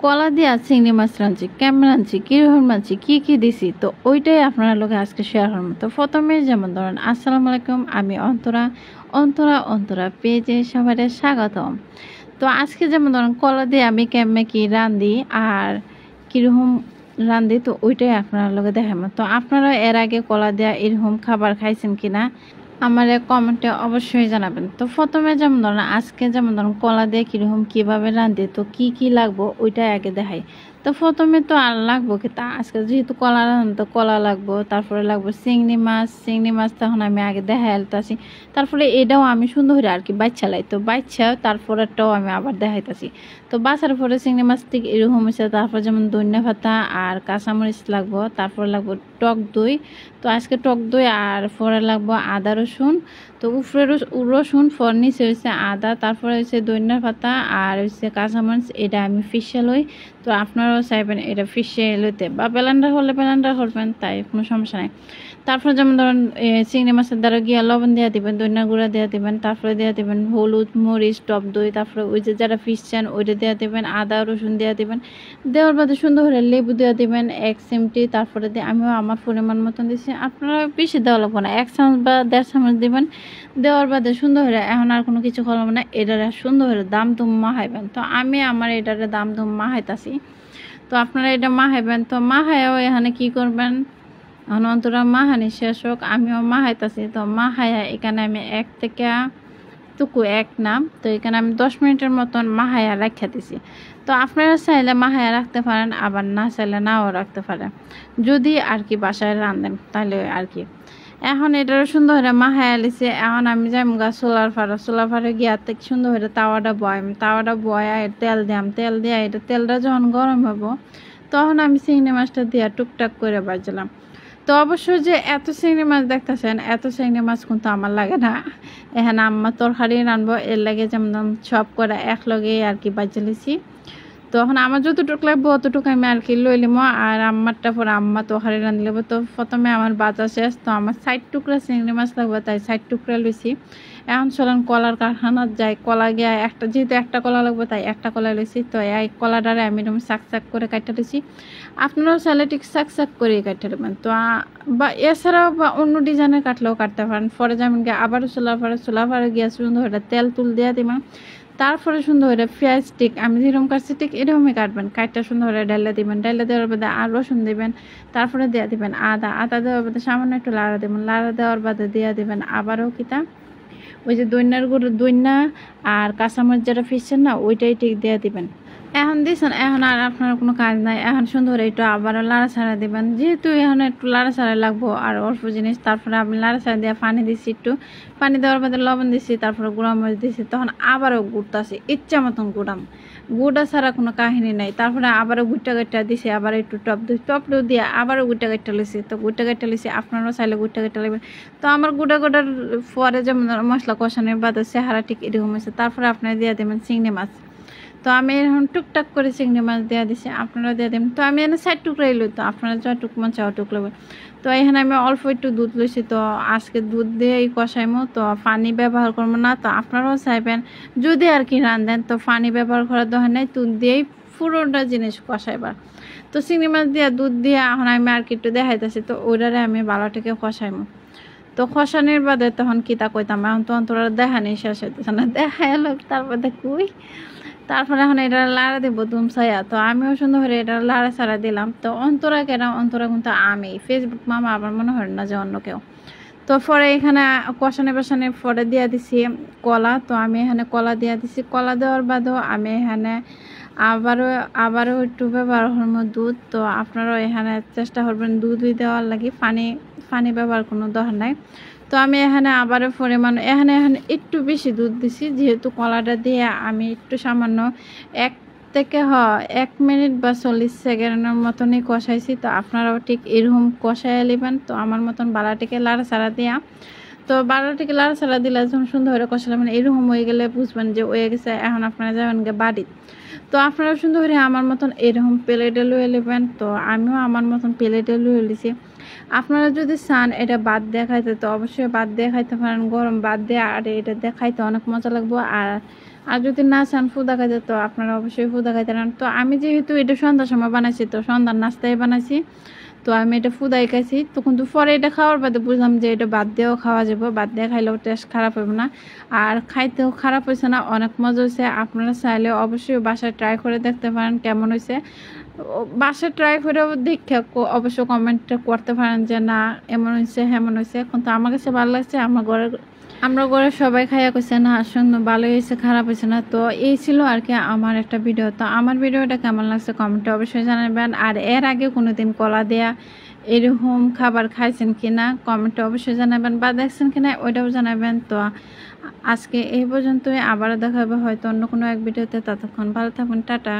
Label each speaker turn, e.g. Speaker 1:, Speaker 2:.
Speaker 1: কলা দিয়া চিংড়ি মাছ রাঁধছি, কেমন রাঁধছি, কীরকম রাঁধছি, কী কী দিছি, তো ওইটাই আপনার লোকে আজকে শেয়ার করবো। তো প্রথমে যেমন ধরেন আসসালামু আলাইকুম, আমি অন্তরা অন্তরা অন্তরা পেজে সবাই স্বাগতম। তো আজকে যেমন ধরেন কলা দিয়ে আমি কেমনে কি রাঁধি আর কীরকম রাঁধি, তো ওইটাই আপনার লোকে দেখাবো। তো আপনারা এর আগে কলা দেওয়া এরকম খাবার খাইছেন কিনা আমার কমেন্টে অবশ্যই জানাবেন। তো প্রথমে যেমন ধরেন আজকে যেমন ধরেন কলা দিয়ে কীরকম কীভাবে রাঁধে, তো কি কি লাগবো ওইটাই আগে দেখাই। তো প্রথমে তো আর লাগবো কি, তা আজকে যেহেতু কলা রাঁধেন তো কলা লাগবো, তারপরে লাগবো চিংড়ি মাছ তখন আমি আগে দেখাই আলতাছি। তারপরে এটাও আমি সুন্দর করে আর কি বাচ্চা লাই, তো বাচ্চা তারপরেটাও আমি আবার দেখাইতাছি। তো বাছার পরে চিংড়ি মাছ ঠিক এরকম হয়েছে। তারপর যেমন ধনিয়া পাতা আর কাঁচামরিচ লাগবো, তারপরে লাগবো টক দই। তো আজকে টক দই আর পরে লাগবো আদা রসুন। তো উপরে রসুন, ফর নিচে হয়েছে আদা, তারপরে হয়েছে ধনিয়া পাতা আর হচ্ছে কাঁচামরিচ। এটা আমি ফিশে লই, তো আপনারাও চাইবেন এটা ফিশে লইতে, বা ব্লেন্ডার হলে ব্লেন্ডার করবেন, তাই কোনো সমস্যা নেই। তারপরে যেমন ধরেন চিংড়ি মাছের দ্বারা গিয়া লবণ দেওয়া দিবেন, ধনিয়া গুঁড়া দেওয়া দিবেন, তারপরে দেওয়া দিবেন হলুদ, মরিচ, টক দই, তারপরে ওই যে যারা ফিশ চান ওইটা দেওয়া দিবেন, আদা রসুন দেওয়া দিবেন। দেওয়ার বাদে সুন্দর করে লেবু দেওয়া দিবেন 1 চিমটি। তারপরে আমিও আমার পরিমাণ মতন দিচ্ছি, আপনারা বেশি দেওয়া লাগবে না, 1 চামচ বা 1.5 চামচ দিবেন। দেওয়ার বাদে সুন্দর করে এখন আর কোনো কিছু করলাম না, এটারে সুন্দর করে দাম তুম মাহাইবেন। তো আমি আমার এটারে দাম তুম মাহাইতাছি, তো আপনারা এটা মাহাইবেন। তো মাহাইয়াও এখানে কি করবেন, এখন অন্তরা মাহানি শেষ হোক, আমিও মাহাইতাছি। তো মাহাইয়া এখানে আমি 1 থেকে টুকু 1 নাম, তো এখানে আমি 10 মিনিটের মতন মাহাইয়া রাখা দিছি। তো আপনারা চাইলে মাহাইয়া রাখতে পারেন, আবার না চাইলে নাও রাখতে পারেন, যদি আর কি বাসায় রাঁধেন তাহলে আর কি। এখন এটা সুন্দর করে মাহাইয়া লিছে। এখন আমি যাই সোলার ফাড়ে গিয়া সুন্দর করে তাওয়াটা বয়া তেল দিয়াম, তেল দিয়া এটা তেলটা যখন গরম হবো তখন আমি চিংড়ি মাছটা দিয়া টুকটাক করে বাজলাম। তো অবশ্যই যে এত চিংড়ি মাছ দেখতেছেন, এত চিংড়ি মাছ কিন্তু আমার লাগে না, এখানে আম্মা তরকারি রানবো, এর লাগে যেমন সব করে একলগে আর কি বাজে লিছি। তো এখন আমার যতটুকু লাগবো অতটুকু আমি আর কি লই লিমো, আর আম্মারটা পরে আম্মা তরকারি রান লিব। তো প্রথমে আমার বাজা শেষ, তো আমার 60 টুকরা চিংড়ি মাছ লাগবে, তাই 60 টুকরা লইছি। এখন চলেন কলার কারখানার যাই, কলা গিয়া একটা যেহেতু একটা কলা লাগবে তাই একটা কলা লইছি। তো এই কলাটারে আমি এরকম চাক করে কাটতে দিছি, আপনারাও চাইলে ঠিক চাক করে কাটতে দেবেন। তো বা এছাড়াও বা অন্য ডিজাইনের কাটলেও কাটতে পারেন। পরে যেমন গিয়ে আবারও চোলা ফাড়ে গিয়া সুন্দর এটা তেল তুল দেওয়া দিবেন। তারপরে সুন্দর করে পেঁয়াজ ঠিক আমি যেরকম কাটছি ঠিক এরকমই কাটবেন, কাটটা সুন্দর করে ডাইলা দিবেন, ডাইলা দেওয়ার বাদে আর রসুন দিবেন, তারপরে দেওয়া দিবেন আদা দেওয়ার বাদে সামান্য একটু লাড়া দেবেন, লাড়া দেওয়ার বাদে দেওয়া দিবেন আবারও কিতা ওই যে দইন্না আর কাঁচামরিচ যেটা ফিরছেন না ওইটাই ঠিক দেওয়া দিবেন। এখন দিয়েছেন, এখন আর আপনার কোনো কাজ নাই, এখন সুন্দর একটু আবারও লাড়াছাড়া দিবেন, যেহেতু এখন একটু লাড়াছাড়া লাগবো আর অল্প জিনিস। তারপরে আমি লাড়াছাড়া দিয়ে পানি দিচ্ছি, একটু পানি দেওয়ার বাদে লবণ দিচ্ছি, তারপরে গুঁড়া মরিচ দিচ্ছি। তখন আবারও গুড়তাছি ইচ্ছা মতন গুড়া ছাড়া কোনো কাহিনী নাই। তারপরে আবারও গুট্টা দিছি, আবার একটু টপ দিয়ে আবারও গুট্টা লিছি। তো গুট্টা লিছি, আপনারাও চাইলে গুট্টা লাগবে। তো আমার গুটার পরে যেমন মশলা কষানোর বাদে চেহারা ঠিক এরকম হয়েছে। তারপরে আপনারা দিয়ে দেবেন চিংড়ি মাছ। তো আমি এখন টুকটাক করে চিংড়ি মাছ দেওয়া দিছি, আপনারা দিয়ে দেবেন। তো আমি এখানে 60 টুকরাই লই, তো আপনারা যতটুক মন চাওটুক লাগবে। তো এখানে আমি অল্প একটু দুধ লইছি, তো আজকে দুধ দিয়েই কষাইমো, তো পানি ব্যবহার করবো না। তো আপনারাও চাইবেন যদি আর কি রাঁধেন তো পানি ব্যবহার করার দরকার নেই, দুধ দিয়েই পুরোটা জিনিস কষাইবার। তো চিংড়ি মাছ দিয়ে দুধ দিয়ে এখন আমি আর কি একটু দেখাইতেছি, তো ওইটারে আমি ভালোটাকে কষাইমো। তো কষানির বাদে তখন কিতা কইতাম, এখন তো অন্তরা দেখানি শেষ হইতেছে না, দেখাই লোক তারপর দেখুই। তারপরে এখন এটা লাড়া দিব দুমসাইয়া। তো আমিও সুন্দর করে এটা লাড়া ছাড়া দিলাম। তো অন্তরা কিন্তু আমি ফেসবুক মামা আবার মনে হয় না যে অন্য কেউ। তো পরে এখানে কষানে পরে দিয়ে দিছি কলা। তো আমি এখানে কলা দিয়ে দিছি, কলা দেওয়ার বাদেও আমি এখানে আবারও একটু ব্যবহার করবো দুধ। তো আপনারাও এখানে চেষ্টা করবেন দুধই দেওয়ার লাগে, পানি ব্যবহার কোনো দরকার নাই। তো আমি এখানে আবারও পরিমাণ এখানে একটু বেশি দুধ দিছি, যেহেতু কলাটা দিয়ে আমি একটু সামান্য 1 থেকে 1 মিনিট বা 40 সেকেন্ডের মতনই কষাইছি। তো আপনারাও ঠিক এরকম কষাই নেবেন। তো আমার মতন বালাটিকে লাড়াছাড়া দিয়া, তো বালাটিকে লাড়াছাড়া দিলে যখন সুন্দর করে কষালে মানে এরকম হয়ে গেলে বুঝবেন যে হয়ে গেছে। এখন আপনারা যাবেন গে বাড়ি, তো আপনারা সুন্দর করে আমার মতন এরকম প্লেটে লুয়ে নেবেন। তো আমিও আমার মতন প্লেটে লুয়ে নিয়েছি। আপনারা যদি চান এটা বাদ দিয়ে খাইতে তো অবশ্যই বাদ দিয়ে খাইতে পারেন, গরম বাদ দিয়ে, আর এটা দিয়ে খাইতে অনেক মজা লাগবে। আর আর যদি না চান ফুদা খাইতে তো আপনারা অবশ্যই ফুদা খাইতে পারেন। তো আমি যেহেতু এটা সন্ধ্যার সময় বানাইছি, তো সন্ধ্যার নাস্তায় বানাইছি, তো আমি এটা ফুদাই খাইছি। তো কিন্তু পরে এটা খাওয়ার বাদে বুঝলাম যে এটা বাদ দিয়েও খাওয়া যাবে, বাদ দিয়ে খাইলেও টেস্ট খারাপ হবে না, আর খাইতেও খারাপ হয়েছে না, অনেক মজা হয়েছে। আপনারা চাইলে অবশ্যই বাসায় ট্রাই করে দেখতে পারেন কেমন হয়েছে। বাসায় ট্রাই করেও দেখে অবশ্য কমেন্ট করতে পারেন যে না এমন হয়েছে হেমন হয়েছে। কিন্তু আমার কাছে ভালো লাগছে, আমরা ঘরে সবাই খাইয়া কইছে না সুন্দর ভালো হয়েছে, খারাপ হয়েছে না। তো এই ছিল আর কি আমার একটা ভিডিও। তো আমার ভিডিওটা কেমন লাগছে কমেন্টে অবশ্যই জানাবেন। আর এর আগে কোনোদিন কলা দেয়া এরকম খাবার খাইছেন কিনা কমেন্টে অবশ্যই জানাবেন, বা দেখছেন কিনা ওইটাও জানাবেন। তো আজকে এই পর্যন্তই, আবারও দেখা হবে হয়তো অন্য কোনো এক ভিডিওতে। ততক্ষণ ভালো থাকুন, টাটা।